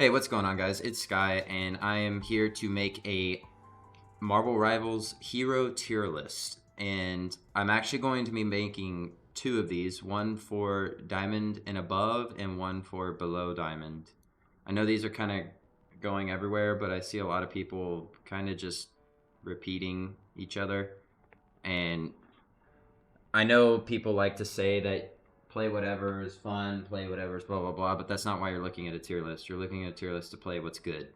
Hey, what's going on, guys? It's Sky, and I am here to make a Marvel Rivals hero tier list. And I'm actually going to be making two of these, one for Diamond and above, and one for below Diamond. I know these are kind of going everywhere, but I see a lot of people kind of just repeating each other. And I know people like to say that play whatever is fun, play whatever is blah blah blah, but that's not why you're looking at a tier list. You're looking at a tier list to play what's good.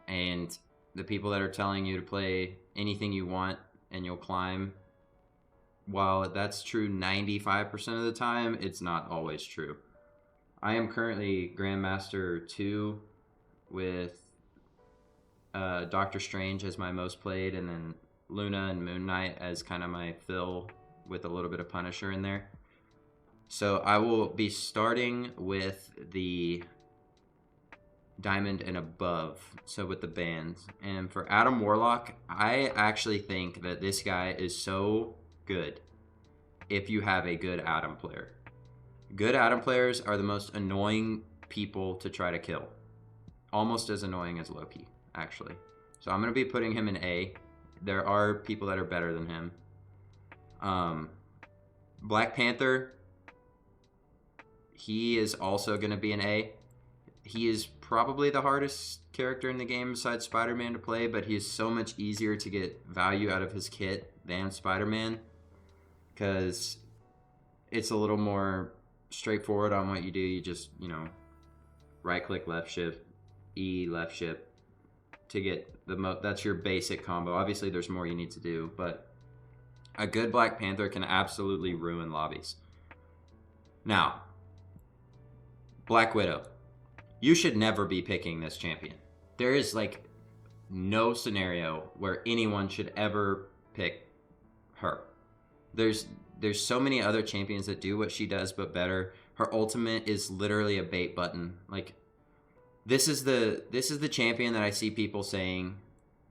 And the people that are telling you to play anything you want and you'll climb, while that's true 95% of the time, it's not always true. I am currently Grandmaster 2 with Doctor Strange as my most played, and then Luna and Moon Knight as kind of my fill with a little bit of Punisher in there. So I will be starting with the Diamond and above, so with the bands. And for Adam Warlock, I actually think that this guy is so good if you have a good Adam player. Good Adam players are the most annoying people to try to kill. Almost as annoying as Loki, actually. So I'm going to be putting him in A. There are people that are better than him. Black Panther, he is also going to be an A. He is probably the hardest character in the game besides Spider-Man to play, but he is so much easier to get value out of his kit than Spider-Man, because it's a little more straightforward on what you do. You just, right click, left shift, E, left shift to get that's your basic combo. Obviously there's more you need to do, but a good Black Panther can absolutely ruin lobbies. Now, Black Widow. You should never be picking this champion. There is no scenario where anyone should ever pick her. There's so many other champions that do what she does but better. Her ultimate is literally a bait button. This is the champion that I see people saying,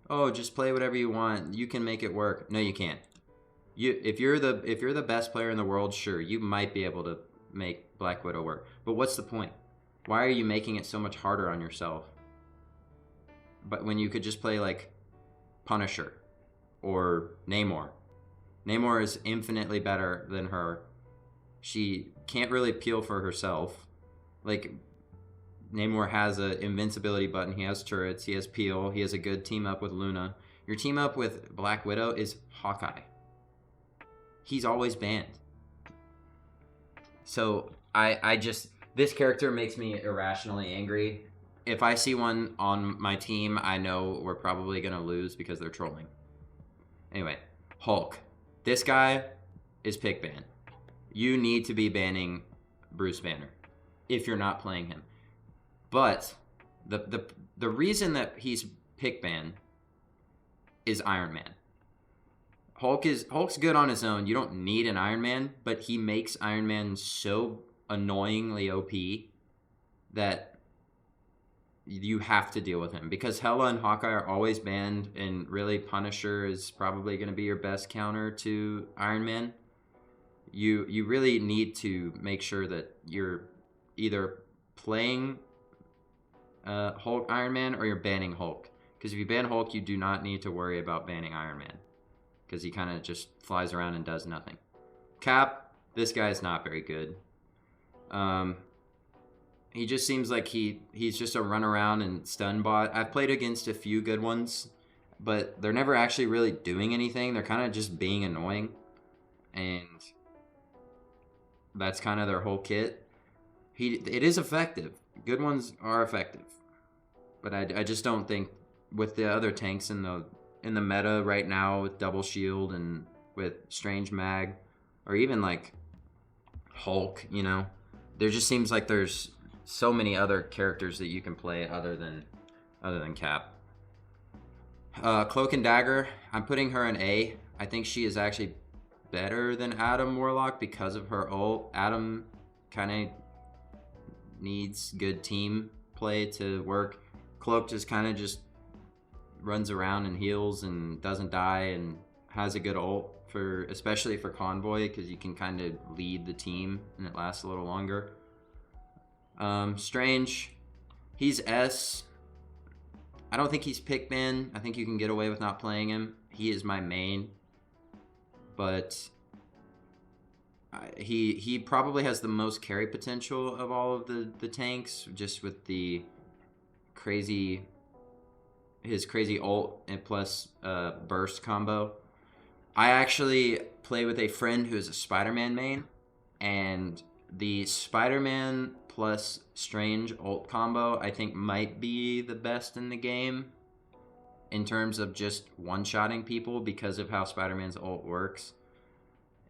"Oh, just play whatever you want. You can make it work." No, you can't. If you're the best player in the world, sure, you might be able to make Black Widow work. But what's the point? Why are you making it so much harder on yourself? But when you could just play Punisher or Namor. Namor is infinitely better than her. She can't really peel for herself. Namor has an invincibility button. He has turrets. He has peel. He has a good team up with Luna. Your team up with Black Widow is Hawkeye. He's always banned. So this character makes me irrationally angry. If I see one on my team, I know we're probably going to lose because they're trolling. Anyway, Hulk. This guy is pick ban. You need to be banning Bruce Banner if you're not playing him. But the reason that he's pick ban is Iron Man. Hulk's good on his own. You don't need an Iron Man, but he makes Iron Man so annoyingly OP that you have to deal with him, because Hela and Hawkeye are always banned, and really Punisher is probably going to be your best counter to Iron Man. You really need to make sure that you're either playing Hulk Iron Man or you're banning Hulk, because if you ban Hulk, you do not need to worry about banning Iron Man, because he kind of just flies around and does nothing. Cap, this guy's not very good. He just seems like he's just a run around and stun bot. I've played against a few good ones, but they're never actually really doing anything. They're kind of just being annoying, and that's kind of their whole kit. It is effective. Good ones are effective, but I just don't think with the other tanks in the meta right now, with Double Shield and with Strange Mag, or even Hulk, there just seems like there's so many other characters that you can play other than Cap. Cloak and Dagger, I'm putting her in A. I think she is actually better than Adam Warlock because of her ult. Adam kind of needs good team play to work. Cloak just kind of just runs around and heals and doesn't die and has a good ult, especially for Convoy, because you can kind of lead the team and it lasts a little longer. Strange, He's S. I don't think he's pick ban. I think you can get away with not playing him. He is my main. But he probably has the most carry potential of all of the tanks, just with the his crazy ult and plus burst combo. I actually play with a friend who is a Spider-Man main, and the Spider-Man plus Strange ult combo I think might be the best in the game in terms of just one-shotting people because of how Spider-Man's ult works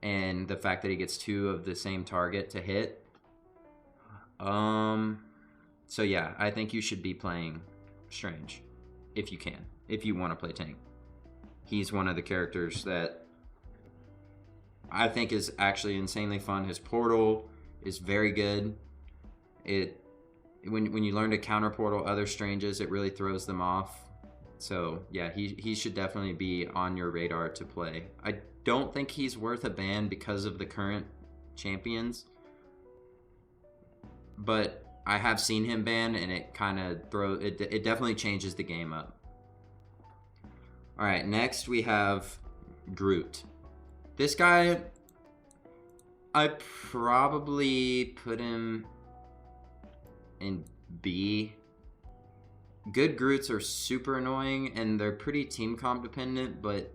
and the fact that he gets 2 of the same target to hit. So yeah, I think you should be playing Strange if you can, if you want to play tank. He's one of the characters that I think is actually insanely fun. His portal is very good. When you learn to counter portal other Stranges, it really throws them off. So yeah, he should definitely be on your radar to play. I don't think he's worth a ban because of the current champions, but I have seen him banned, and it kind of it definitely changes the game up. All right, next we have Groot. This guy, I probably put him in B. Good Groots are super annoying, and they're pretty team comp dependent, but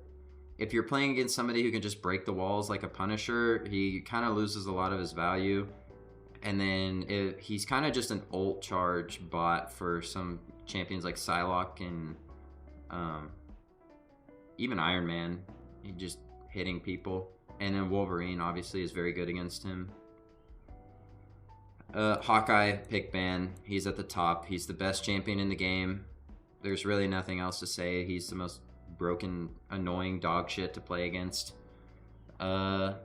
if you're playing against somebody who can just break the walls like a Punisher, he kind of loses a lot of his value. And then he's kind of just an ult charge bot for some champions like Psylocke and even Iron Man. He just hitting people. And then Wolverine obviously is very good against him. Hawkeye, pick ban. He's at the top. He's the best champion in the game. There's really nothing else to say. He's the most broken, annoying dog shit to play against. Hela,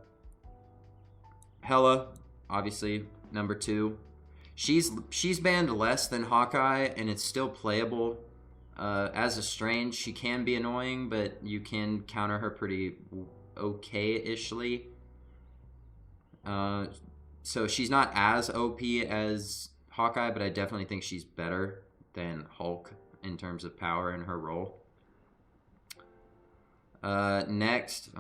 obviously, number 2. She's banned less than Hawkeye, and it's still playable. As a Strange, she can be annoying, but you can counter her pretty okay-ishly. So she's not as OP as Hawkeye, but I definitely think she's better than Hulk in terms of power in her role. Next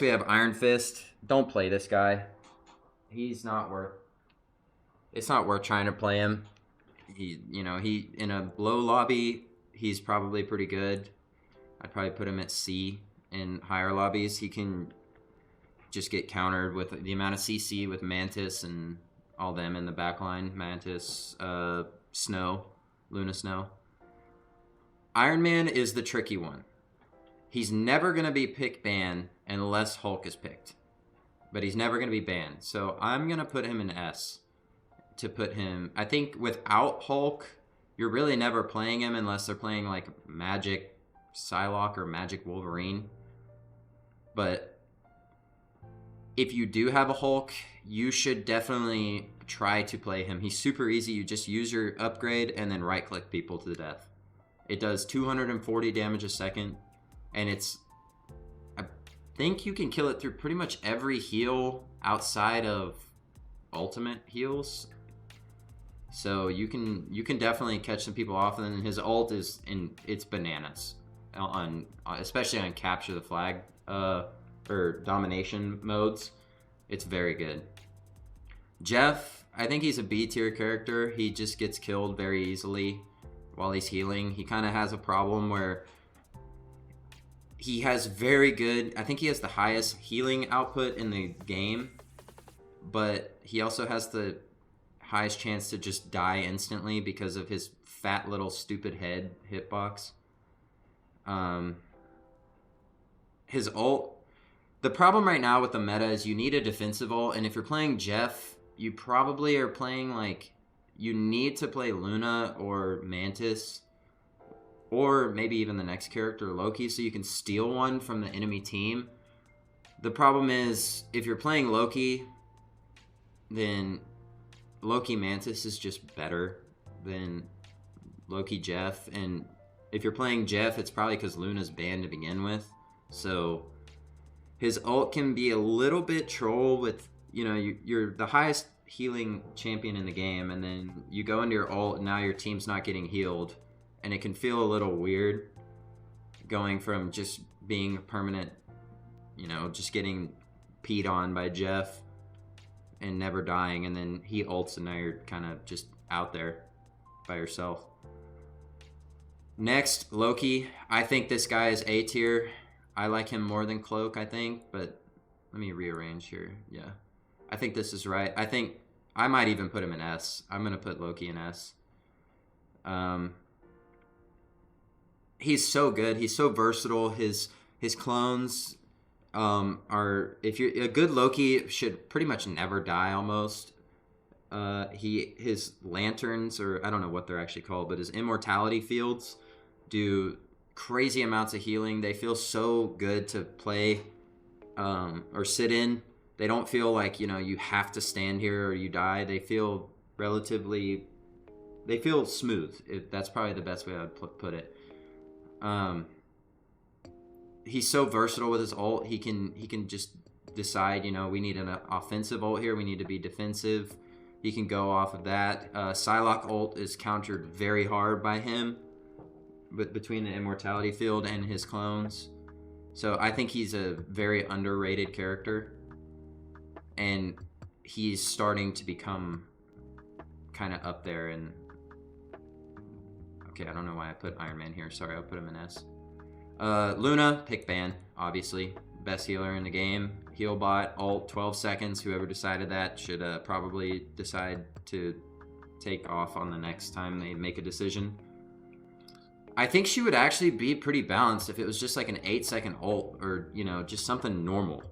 we have Iron Fist. Don't play this guy. It's not worth trying to play him. He in a low lobby, he's probably pretty good. I'd probably put him at C. In higher lobbies, he can just get countered with the amount of CC with Mantis and all them in the backline. Mantis, Snow, Luna Snow. Iron Man is the tricky one. He's never going to be pick ban unless Hulk is picked. But he's never going to be banned. So I'm going to put him in S to put him... I think without Hulk, you're really never playing him unless they're playing like Magic Psylocke or Magic Wolverine. But if you do have a Hulk, you should definitely try to play him. He's super easy. You just use your upgrade and then right-click people to the death. It does 240 damage a second, and I think you can kill it through pretty much every heal outside of ultimate heals. So you can definitely catch some people off, and then his ult it's bananas especially on capture the flag or domination modes. It's very good. Jeff, I think he's a B tier character. He just gets killed very easily while he's healing. He kind of has a problem where he has very good, I think he has the highest healing output in the game, but he also has the highest chance to just die instantly because of his fat little stupid head hitbox. His ult, the problem right now with the meta is you need a defensive ult, and if you're playing Jeff, you probably are playing you need to play Luna or Mantis, or maybe even the next character, Loki, so you can steal one from the enemy team. The problem is, if you're playing Loki, then Loki Mantis is just better than Loki Jeff, and if you're playing Jeff, it's probably because Luna's banned to begin with. So his ult can be a little bit troll with, you're the highest healing champion in the game, and then you go into your ult, and now your team's not getting healed, and it can feel a little weird going from just being a permanent, just getting peed on by Jeff and never dying, and then he ults, and now you're kind of just out there by yourself. Next, Loki. I think this guy is A tier. I like him more than Cloak, I think, but let me rearrange here. Yeah. I think this is right. I think I might even put him in S. I'm going to put Loki in S. He's so good. He's so versatile. His clones are, if you're a good Loki, should pretty much never die almost. His lanterns, or I don't know what they're actually called, but his immortality fields do crazy amounts of healing. They feel so good to play or sit in. They don't feel like, you have to stand here or you die. They feel smooth. That's probably the best way I would put it. He's so versatile with his ult. He can just decide, we need an offensive ult here. We need to be defensive. He can go off of that. Psylocke ult is countered very hard by him, but between the immortality field and his clones. So I think he's a very underrated character, and he's starting to become kind of up there. And okay, I don't know why I put Iron Man here. Sorry, I'll put him in S. Luna, pick ban, obviously. Best healer in the game. Heal bot, ult, 12 seconds. Whoever decided that should probably decide to take off on the next time they make a decision. I think she would actually be pretty balanced if it was just like an 8-second ult, or, just something normal.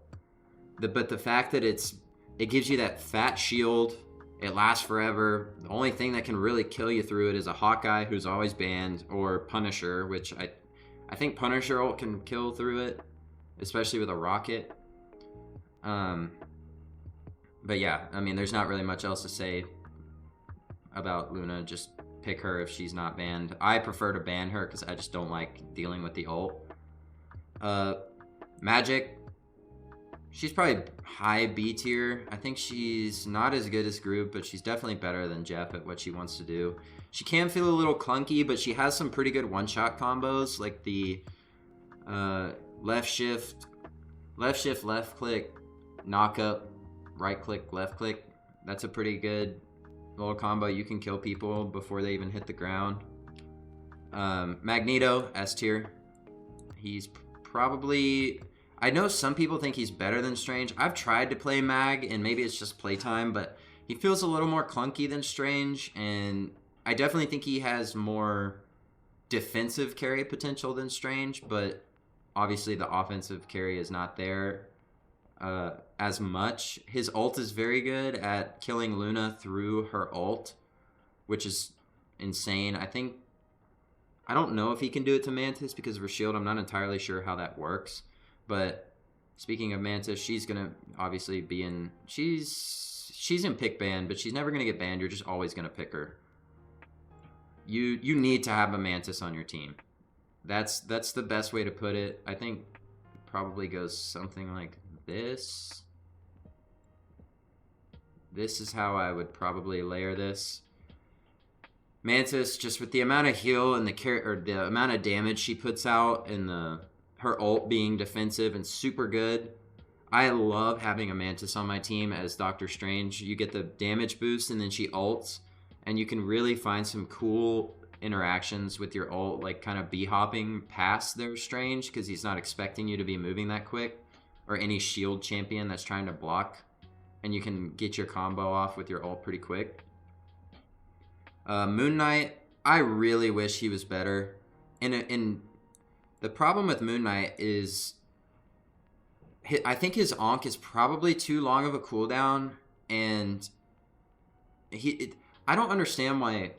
But the fact that it gives you that fat shield, it lasts forever. The only thing that can really kill you through it is a Hawkeye, who's always banned, or Punisher, which I think Punisher ult can kill through it, especially with a rocket. But yeah, I mean, there's not really much else to say about Luna. Just pick her if she's not banned. I prefer to ban her because I just don't like dealing with the ult. Magic. She's probably high B tier. I think she's not as good as Groot, but she's definitely better than Jeff at what she wants to do. She can feel a little clunky, but she has some pretty good one-shot combos, like the left shift, left click, knock up, right click, left click. That's a pretty good little combo. You can kill people before they even hit the ground. Magneto, S tier. He's probably... I know some people think he's better than Strange. I've tried to play Mag, and maybe it's just playtime, but he feels a little more clunky than Strange, and I definitely think he has more defensive carry potential than Strange, but obviously the offensive carry is not there as much. His ult is very good at killing Luna through her ult, which is insane. I don't know if he can do it to Mantis because of her shield. I'm not entirely sure how that works. But speaking of Mantis, she's gonna obviously be in. She's in pick ban, but she's never gonna get banned. You're just always gonna pick her. You need to have a Mantis on your team. That's the best way to put it. I think it probably goes something like this. This is how I would probably layer this. Mantis, just with the amount of heal and the amount of damage she puts out, and her ult being defensive and super good. I love having a Mantis on my team as Doctor Strange. You get the damage boost, and then she ults, and you can really find some cool interactions with your ult, like kind of b-hopping past their Strange, because he's not expecting you to be moving that quick, or any shield champion that's trying to block, and you can get your combo off with your ult pretty quick. Moon Knight, I really wish he was better. The problem with Moon Knight is I think his Ankh is probably too long of a cooldown, and I don't understand why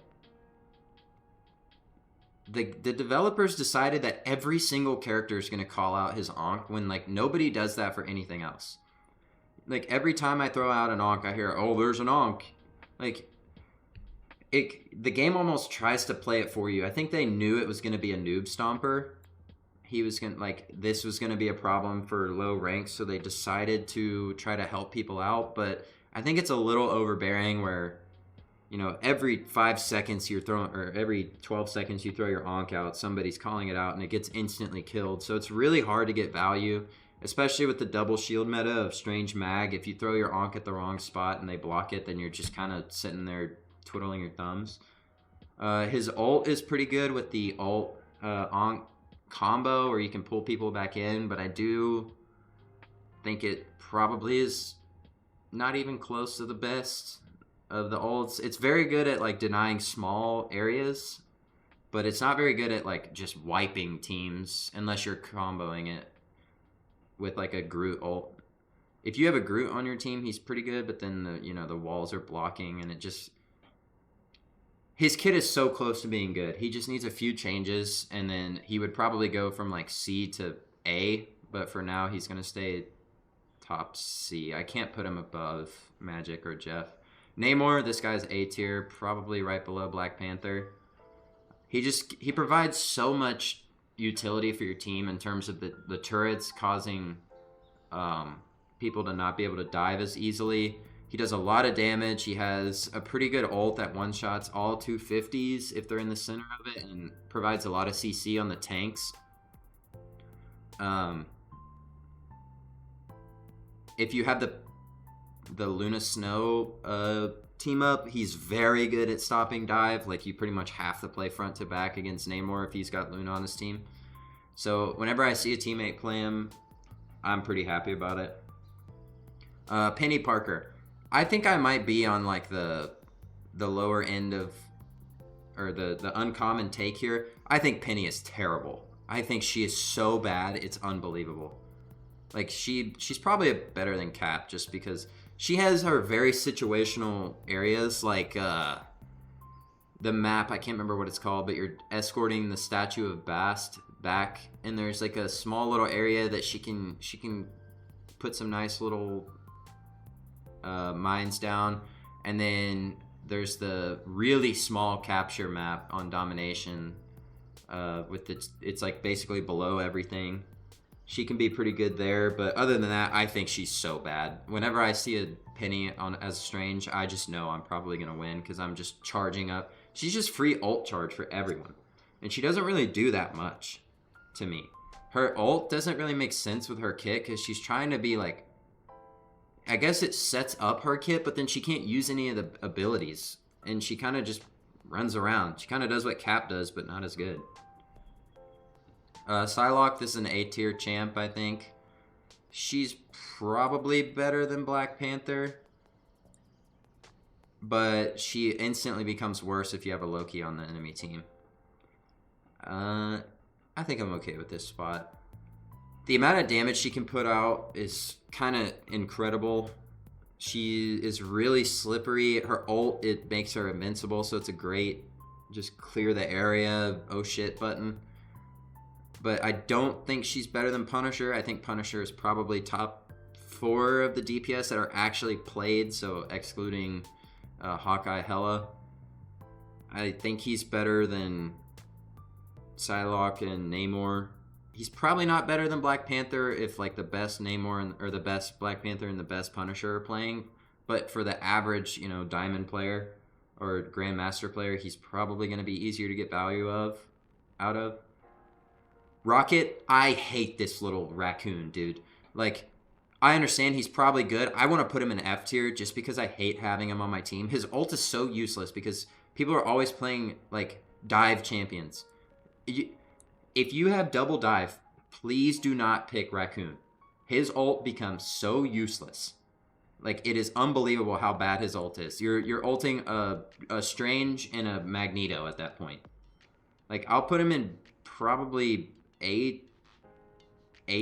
the developers decided that every single character is going to call out his Ankh when, like, nobody does that for anything else. Like, every time I throw out an Ankh, I hear, oh, there's an Ankh. Like, the game almost tries to play it for you. I think they knew it was going to be a noob stomper. This was going to be a problem for low ranks, so they decided to try to help people out. But I think it's a little overbearing where, every 5 seconds you're throwing, or every 12 seconds you throw your Ankh out, somebody's calling it out and it gets instantly killed. So it's really hard to get value, especially with the double shield meta of Strange Mag. If you throw your Ankh at the wrong spot and they block it, then you're just kind of sitting there twiddling your thumbs. His ult is pretty good with the ult Ankh combo where you can pull people back in, but I do think it probably is not even close to the best of the ults. It's very good at like denying small areas, but it's not very good at like just wiping teams unless you're comboing it with like a Groot ult. If you have a Groot on your team, he's pretty good, but then the walls are blocking and it just, his kit is so close to being good. He just needs a few changes and then he would probably go from like C to A, but for now he's going to stay top C. I can't put him above Magic or Jeff. Namor, this guy's A tier, probably right below Black Panther. He provides so much utility for your team in terms of the turrets causing people to not be able to dive as easily. He does a lot of damage. He has a pretty good ult that one-shots all 250s if they're in the center of it and provides a lot of CC on the tanks. If you have the Luna Snow team up, he's very good at stopping dive. Like, you pretty much have to play front to back against Namor if he's got Luna on his team. So whenever I see a teammate play him, I'm pretty happy about it. Penny Parker. I think I might be on like the lower end of, or the uncommon take here. I think Penny is terrible. I think she is so bad, it's unbelievable. Like, she's probably better than Cap just because she has her very situational areas, like the map, I can't remember what it's called, but you're escorting the statue of Bast back, and there's like a small little area that she can put some nice little mines down, and then there's the really small capture map on Domination with it's like basically below everything. She can be pretty good there, but other than that, I think she's so bad. Whenever I see a Penny as Strange, I just know I'm probably going to win because I'm just charging up. She's just free ult charge for everyone, and she doesn't really do that much to me. Her ult doesn't really make sense with her kit because she's trying to be like, I guess it sets up her kit, but then she can't use any of the abilities, and she kind of just runs around. She kind of does what Cap does, but not as good. Psylocke, this is an A tier champ, I think. She's probably better than Black Panther, but she instantly becomes worse if you have a Loki on the enemy team. I think I'm okay with this spot. The amount of damage she can put out is kind of incredible. She is really slippery. Her ult, it makes her invincible, so it's a great just clear the area, oh shit button. But I don't think she's better than Punisher. I think Punisher is probably top 4 of the DPS that are actually played, so excluding Hawkeye Hela. I think he's better than Psylocke and Namor. He's probably not better than Black Panther if like the best Namor or the best Black Panther and the best Punisher are playing. But for the average, Diamond player or Grandmaster player, he's probably going to be easier to get value out of. Rocket, I hate this little raccoon, dude. Like, I understand he's probably good. I want to put him in F tier just because I hate having him on my team. His ult is so useless because people are always playing, like, dive champions. If you have double dive, please do not pick Raccoon. His ult becomes so useless. Like, it is unbelievable how bad his ult is. You're ulting a Strange and a Magneto at that point. Like, I'll put him in probably A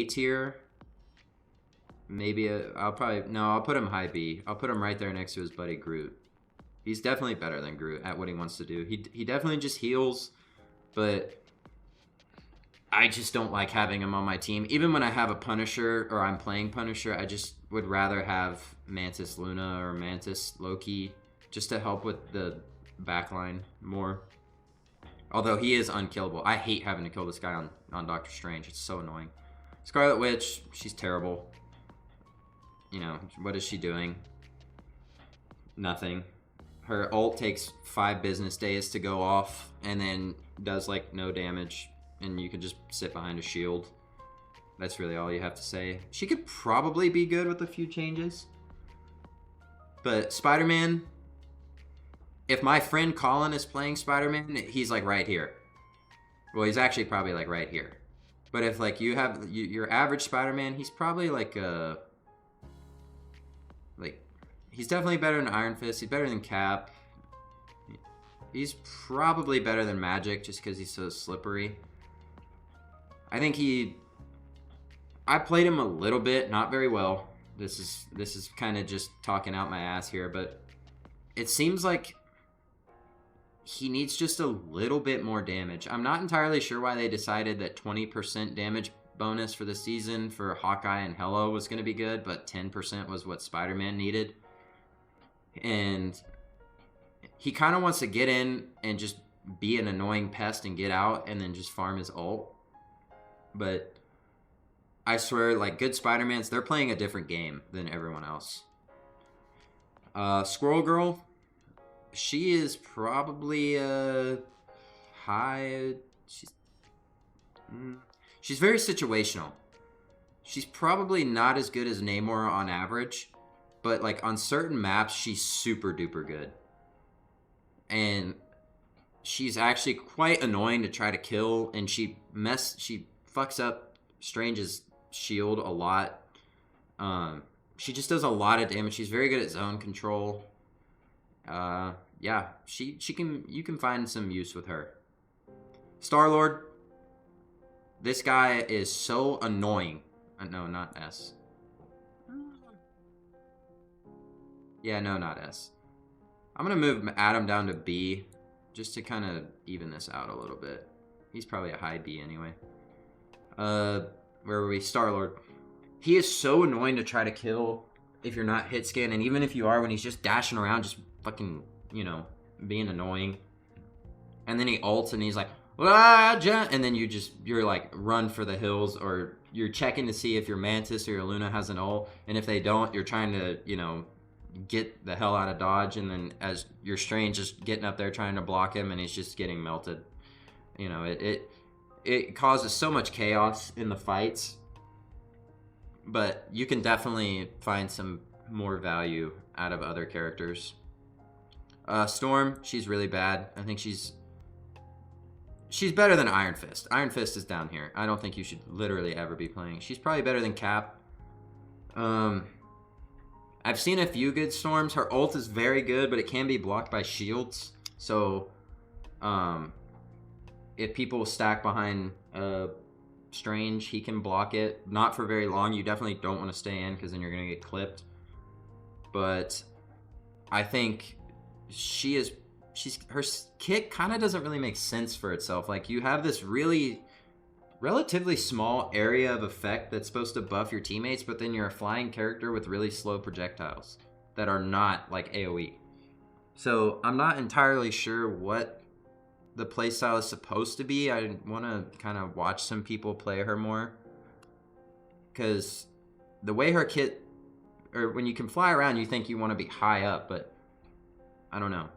tier. Maybe I'll put him high B. I'll put him right there next to his buddy Groot. He's definitely better than Groot at what he wants to do. He definitely just heals, but I just don't like having him on my team. Even when I have a Punisher or I'm playing Punisher, I just would rather have Mantis Luna or Mantis Loki just to help with the backline more. Although he is unkillable. I hate having to kill this guy on Doctor Strange. It's so annoying. Scarlet Witch, she's terrible. What is she doing? nothing. Her ult takes 5 business days to go off, and then does like no damage, and you can just sit behind a shield. That's really all you have to say. She could probably be good with a few changes. But Spider-Man, if my friend Colin is playing Spider-Man, he's like right here. Well, he's actually probably like right here. But if like you have your average Spider-Man, he's probably like he's definitely better than Iron Fist. He's better than Cap. He's probably better than Magic just because he's so slippery. I think I played him a little bit, not very well. This is kind of just talking out my ass here, but it seems like he needs just a little bit more damage. I'm not entirely sure why they decided that 20% damage bonus for the season for Hawkeye and Hela was going to be good, but 10% was what Spider-Man needed. And he kind of wants to get in and just be an annoying pest and get out and then just farm his ult. But I swear, like, good Spider-Mans, they're playing a different game than everyone else. Squirrel Girl, she is probably high. She's very situational. She's probably not as good as Namor on average, but like on certain maps, she's super duper good. And she's actually quite annoying to try to kill, and she fucks up Strange's shield a lot. She just does a lot of damage. She's very good at zone control. Yeah, you can find some use with her. Star-Lord, this guy is so annoying. No, not S. Yeah, no, not S. I'm gonna move Adam down to B just to kind of even this out a little bit. He's probably a high B anyway. Where were we? Star-Lord. He is so annoying to try to kill if you're not hit scan, and even if you are, when he's just dashing around, just fucking, being annoying. And then he ults and he's like, and then you're like, run for the hills, or you're checking to see if your Mantis or your Luna has an ult, and if they don't, you're trying to, get the hell out of dodge, and then as your Strange just getting up there trying to block him, and he's just getting melted. It causes so much chaos in the fights, but you can definitely find some more value out of other characters. Storm, she's really bad. I think she's better than Iron Fist. Iron Fist is down here. I don't think you should literally ever be playing. She's probably better than Cap. I've seen a few good Storms. Her ult is very good, but it can be blocked by shields. So, if people stack behind Strange, he can block it. Not for very long. You definitely don't want to stay in, because then you're going to get clipped. But I think her kit kind of doesn't really make sense for itself. Like, you have this really relatively small area of effect that's supposed to buff your teammates, but then you're a flying character with really slow projectiles that are not like AoE. So I'm not entirely sure what the playstyle is supposed to be. I want to kind of watch some people play her more, because the way her kit, or when you can fly around, you think you want to be high up, but I don't know.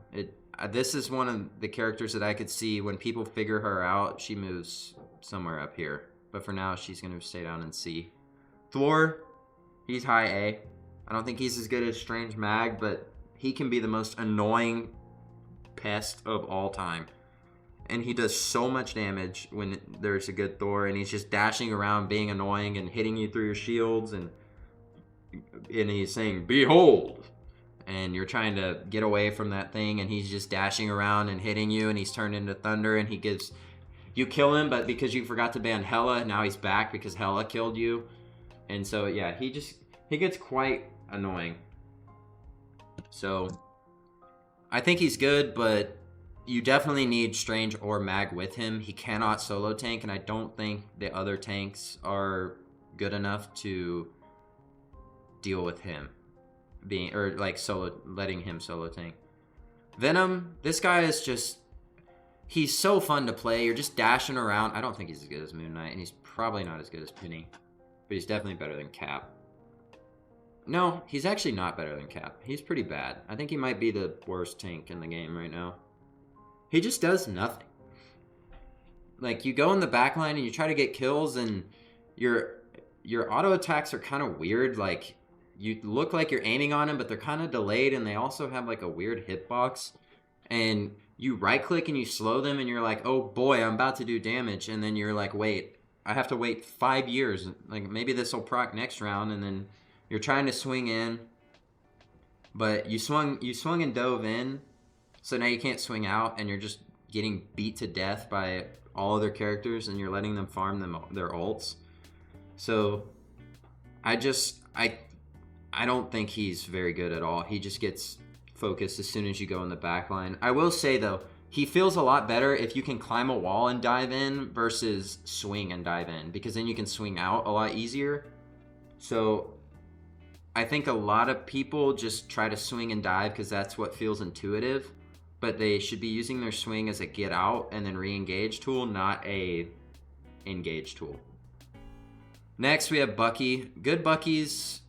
This is one of the characters that I could see when people figure her out, she moves somewhere up here. But for now, she's going to stay down in C. Thor, he's high A. I don't think he's as good as Strange Mag, but he can be the most annoying pest of all time. And he does so much damage when there's a good Thor, and he's just dashing around being annoying and hitting you through your shields, and he's saying, "Behold!" And you're trying to get away from that thing, and he's just dashing around and hitting you, and he's turned into thunder, and you kill him, but because you forgot to ban Hela, now he's back because Hela killed you. And so, yeah, he gets quite annoying. So, I think he's good, but you definitely need Strange or Mag with him. He cannot solo tank, and I don't think the other tanks are good enough to deal with him letting him solo tank. Venom, this guy is just, he's so fun to play. You're just dashing around. I don't think he's as good as Moon Knight, and he's probably not as good as Penny, but he's definitely better than Cap. No, he's actually not better than Cap. He's pretty bad. I think he might be the worst tank in the game right now. He just does nothing. Like, you go in the back line and you try to get kills, and your auto attacks are kind of weird. Like, you look like you're aiming on them, but they're kind of delayed, and they also have like a weird hitbox. And you right click and you slow them, and you're like, oh boy, I'm about to do damage. And then you're like, wait, I have to wait 5 years. Like, maybe this will proc next round. And then you're trying to swing in, but you swung and dove in, so now you can't swing out, and you're just getting beat to death by all other characters, and you're letting them farm their ults. So I don't think he's very good at all. He just gets focused as soon as you go in the back line. I will say though, he feels a lot better if you can climb a wall and dive in versus swing and dive in, because then you can swing out a lot easier. So I think a lot of people just try to swing and dive because that's what feels intuitive, but they should be using their swing as a get out and then re-engage tool, not a engage tool. Next, we have Bucky. Good Bucky's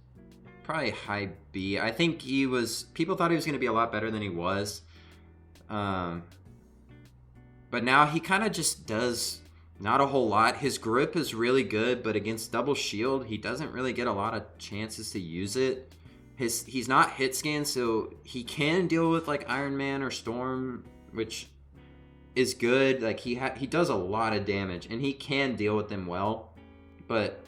probably high B. I think people thought he was going to be a lot better than he was. But now he kind of just does not a whole lot. His grip is really good, but against double shield, he doesn't really get a lot of chances to use it. He's not hit scan, so he can deal with like Iron Man or Storm, which is good. Like he does a lot of damage, and he can deal with them well. But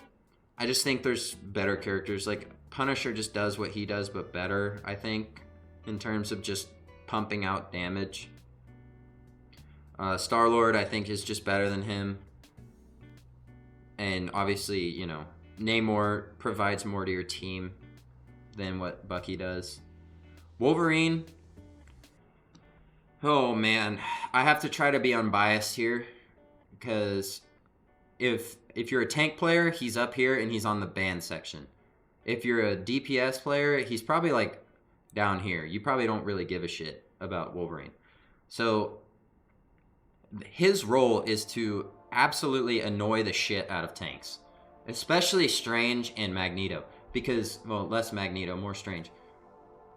I just think there's better characters. Like Punisher just does what he does, but better, I think, in terms of just pumping out damage. Star-Lord, I think, is just better than him. And obviously, you know, Namor provides more to your team than what Bucky does. Wolverine. Oh, man. I have to try to be unbiased here. Because if you're a tank player, he's up here and he's on the banned section. If you're a DPS player, he's probably like down here. You probably don't really give a shit about Wolverine. So his role is to absolutely annoy the shit out of tanks, especially Strange and Magneto, because, well, less Magneto, more Strange.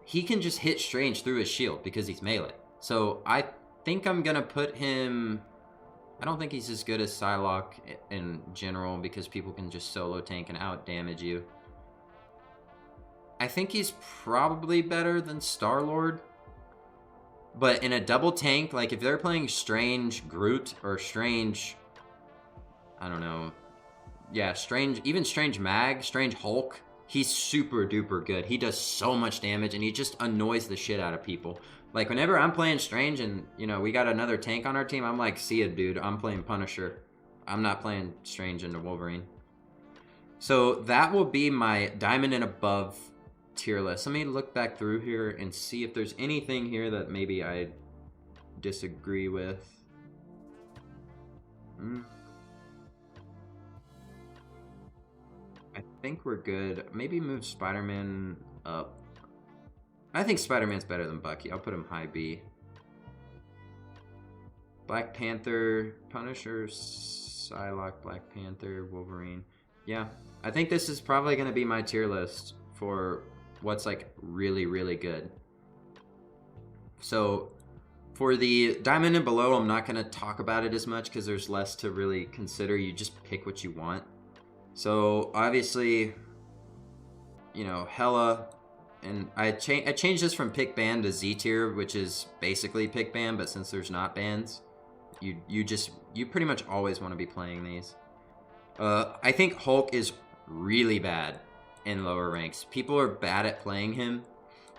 He can just hit Strange through his shield because he's melee. So I think I'm gonna put him, I don't think he's as good as Psylocke in general, because people can just solo tank and out damage you. I think he's probably better than Star-Lord. But in a double tank, like if they're playing Strange Groot or Strange, I don't know. Yeah, even Strange Mag, Strange Hulk, he's super duper good. He does so much damage and he just annoys the shit out of people. Like whenever I'm playing Strange and, you know, we got another tank on our team, I'm like, see ya, dude, I'm playing Punisher. I'm not playing Strange into Wolverine. So that will be my diamond and above tier list. Let me look back through here and see if there's anything here that maybe I disagree with. I think we're good. Maybe move Spider-Man up. I think Spider-Man's better than Bucky. I'll put him high B. Black Panther, Punisher, Psylocke, Black Panther, Wolverine. Yeah, I think this is probably going to be my tier list for what's like really, really good. So for the diamond and below, I'm not going to talk about it as much because there's less to really consider. You just pick what you want. So obviously, you know, Hela, and I changed this from pick ban to Z tier, which is basically pick ban, but since there's not bans, you pretty much always want to be playing these. I think Hulk is really bad in lower ranks. People are bad at playing him.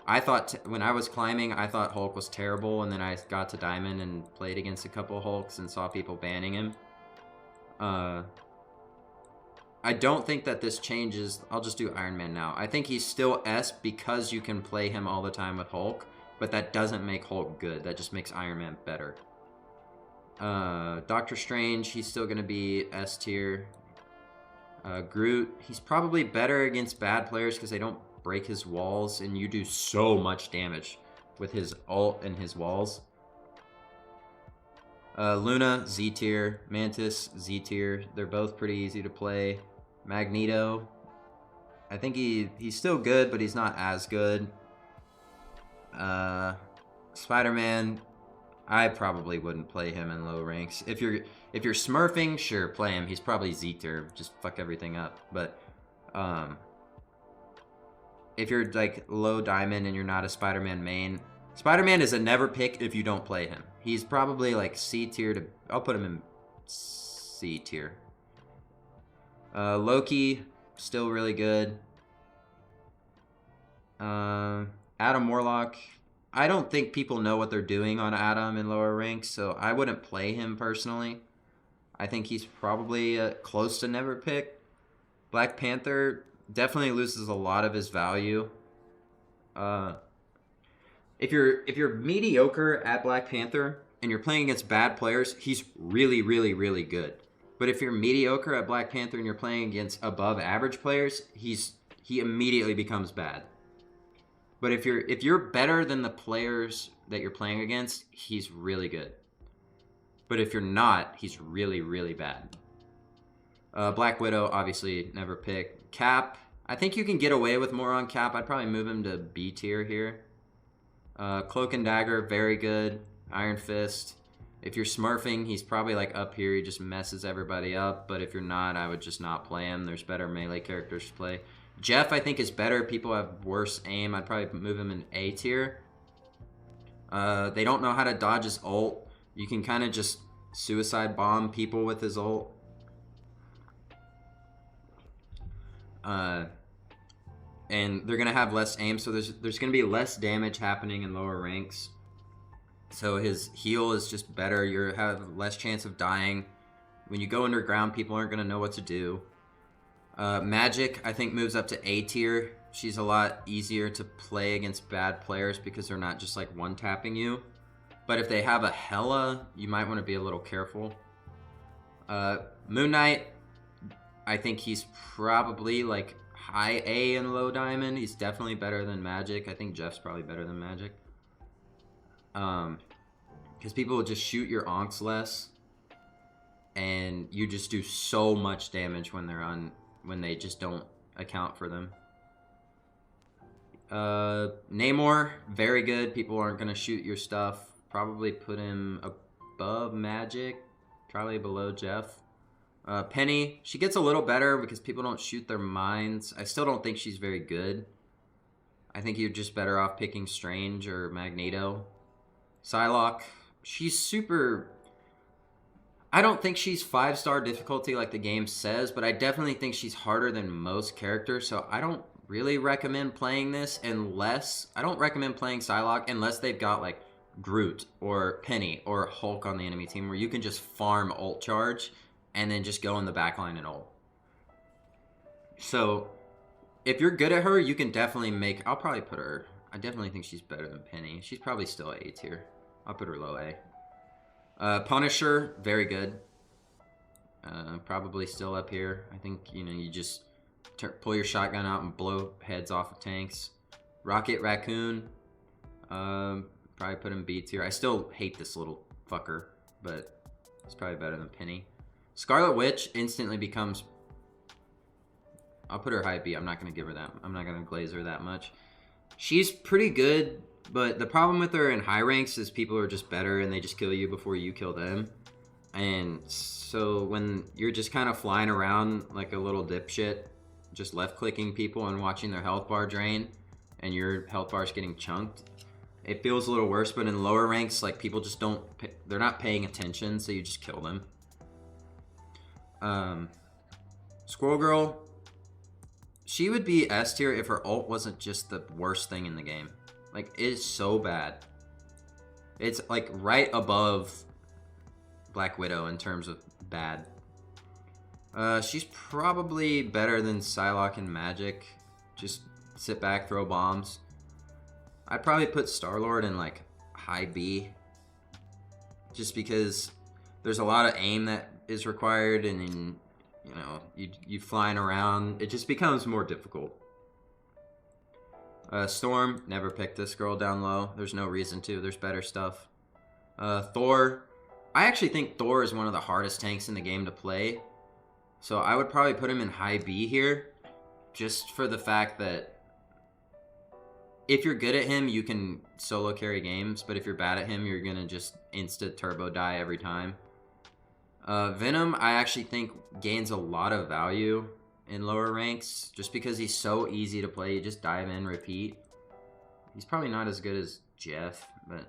I thought when I was climbing, I thought Hulk was terrible, and then I got to Diamond and played against a couple Hulks and saw people banning him. I don't think that this changes. I'll just do Iron Man now. I think he's still S because you can play him all the time with Hulk, but that doesn't make Hulk good. That just makes Iron Man better. Doctor Strange, he's still going to be S tier. Groot, he's probably better against bad players because they don't break his walls, and you do so much damage with his ult and his walls. Luna, Z tier. Mantis, Z tier. They're both pretty easy to play. Magneto, I think he's still good, but he's not as good. Spider-Man, I probably wouldn't play him in low ranks. If you're smurfing, sure, play him. He's probably Z tier, just fuck everything up. But if you're like low diamond and you're not a Spider-Man main, Spider-Man is a never pick if you don't play him. He's probably like C tier to, I'll put him in C tier. Loki, still really good. Adam Warlock, I don't think people know what they're doing on Adam in lower ranks, so I wouldn't play him personally. I think he's probably close to never pick. Black Panther definitely loses a lot of his value. If you're mediocre at Black Panther and you're playing against bad players, he's really, really, really good. But if you're mediocre at Black Panther and you're playing against above average players, he immediately becomes bad. But if you're better than the players that you're playing against, he's really good. But if you're not, he's really, really bad. Black Widow, obviously, never pick. Cap, I think you can get away with more on Cap. I'd probably move him to B tier here. Cloak and Dagger, very good. Iron Fist. If you're smurfing, he's probably like up here. He just messes everybody up. But if you're not, I would just not play him. There's better melee characters to play. Jeff, I think, is better. People have worse aim. I'd probably move him in A tier. They don't know how to dodge his ult. You can kind of just suicide bomb people with his ult. And they're going to have less aim, so there's going to be less damage happening in lower ranks. So his heal is just better. You have less chance of dying. When you go underground, people aren't going to know what to do. Magic, I think, moves up to A tier. She's a lot easier to play against bad players because they're not just like one-tapping you. But if they have a Hela, you might want to be a little careful. Moon Knight, I think he's probably like high A and low diamond. He's definitely better than Magic. I think Jeff's probably better than Magic. Because people will just shoot your onks less. And you just do so much damage when they're on, when they just don't account for them. Namor, very good. People aren't going to shoot your stuff. Probably put him above Magic. Probably below Jeff. Penny, she gets a little better because people don't shoot their mines. I still don't think she's very good. I think you're just better off picking Strange or Magneto. Psylocke, she's super... I don't think she's 5-star difficulty like the game says, but I definitely think she's harder than most characters, so I don't really recommend playing this unless... I don't recommend playing Psylocke unless they've got, like, Groot or Penny or Hulk on the enemy team where you can just farm ult charge and then just go in the backline and ult. So, if you're good at her, you can definitely make... I'll probably put her... I definitely think she's better than Penny. She's probably still A tier. I'll put her low A. Punisher, very good. Probably still up here. I think, you know, you just pull your shotgun out and blow heads off of tanks. Rocket Raccoon, probably put him B tier. I still hate this little fucker, but it's probably better than Penny. Scarlet Witch instantly becomes... I'll put her high B. I'm not going to give her that. I'm not going to glaze her that much. She's pretty good, but the problem with her in high ranks is people are just better and they just kill you before you kill them. And so when you're just kind of flying around like a little dipshit, just left-clicking people and watching their health bar drain, and your health bar's getting chunked, it feels a little worse. But in lower ranks, like, people just don't... They're not paying attention, so you just kill them. Squirrel Girl... She would be S tier if her ult wasn't just the worst thing in the game. Like, it is so bad. It's, like, right above Black Widow in terms of bad. She's probably better than Psylocke and Magic. Just sit back, throw bombs. I'd probably put Star-Lord in, like, high B. Just because there's a lot of aim that is required, and then... You know, you flying around, it just becomes more difficult. Storm, never picked this girl down low. There's no reason to. There's better stuff. Thor, I actually think Thor is one of the hardest tanks in the game to play. So I would probably put him in high B here. just for the fact that if you're good at him, you can solo carry games, but if you're bad at him, you're going to just insta turbo die every time. Venom, I actually think gains a lot of value in lower ranks just because he's so easy to play. You just dive in, repeat. He's probably not as good as Jeff, but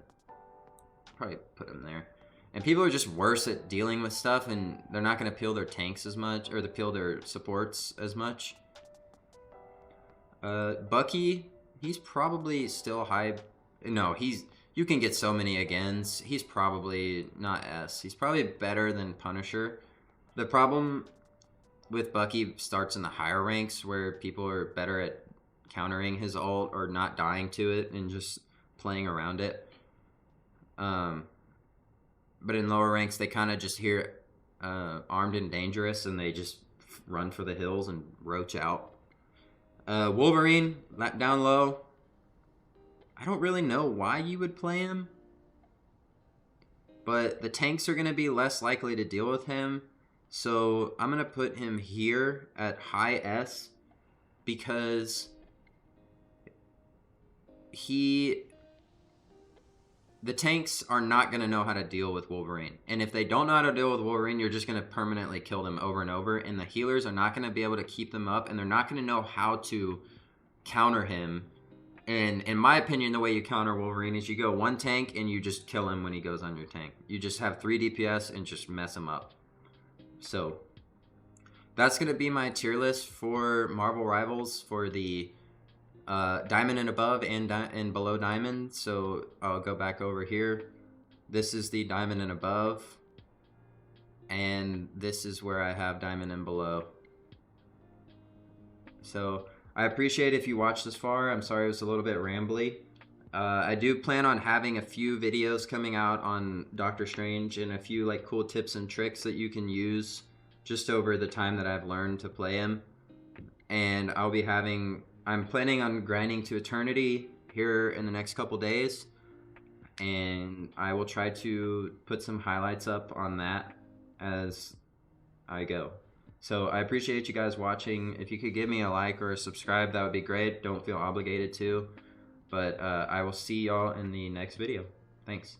probably put him there. And people are just worse at dealing with stuff, and they're not going to peel their tanks as much, or peel their supports as much. Bucky, he's probably still high. No, you can get so many agains. He's probably not S. He's probably better than Punisher. The problem with Bucky starts in the higher ranks where people are better at countering his ult or not dying to it and just playing around it. But in lower ranks, they kind of just hear armed and dangerous, and they just run for the hills and roach out. Wolverine, down low. I don't really know why you would play him, but the tanks are going to be less likely to deal with him. So I'm going to put him here at high S because the tanks are not going to know how to deal with Wolverine. And if they don't know how to deal with Wolverine, you're just going to permanently kill them over and over. And the healers are not going to be able to keep them up, and they're not going to know how to counter him. And in my opinion, the way you counter Wolverine is you go one tank and you just kill him when he goes on your tank. You just have 3 DPS and just mess him up. So that's going to be my tier list for Marvel Rivals for the Diamond and above and below Diamond. So I'll go back over here. This is the Diamond and above. And this is where I have Diamond and below. So I appreciate if you watched this far. I'm sorry it was a little bit rambly. I do plan on having a few videos coming out on Doctor Strange and a few like cool tips and tricks that you can use just over the time that I've learned to play him. And I'm planning on grinding to Eternity here in the next couple days. And I will try to put some highlights up on that as I go. So I appreciate you guys watching. If you could give me a like or a subscribe, that would be great. Don't feel obligated to. But I will see y'all in the next video. Thanks.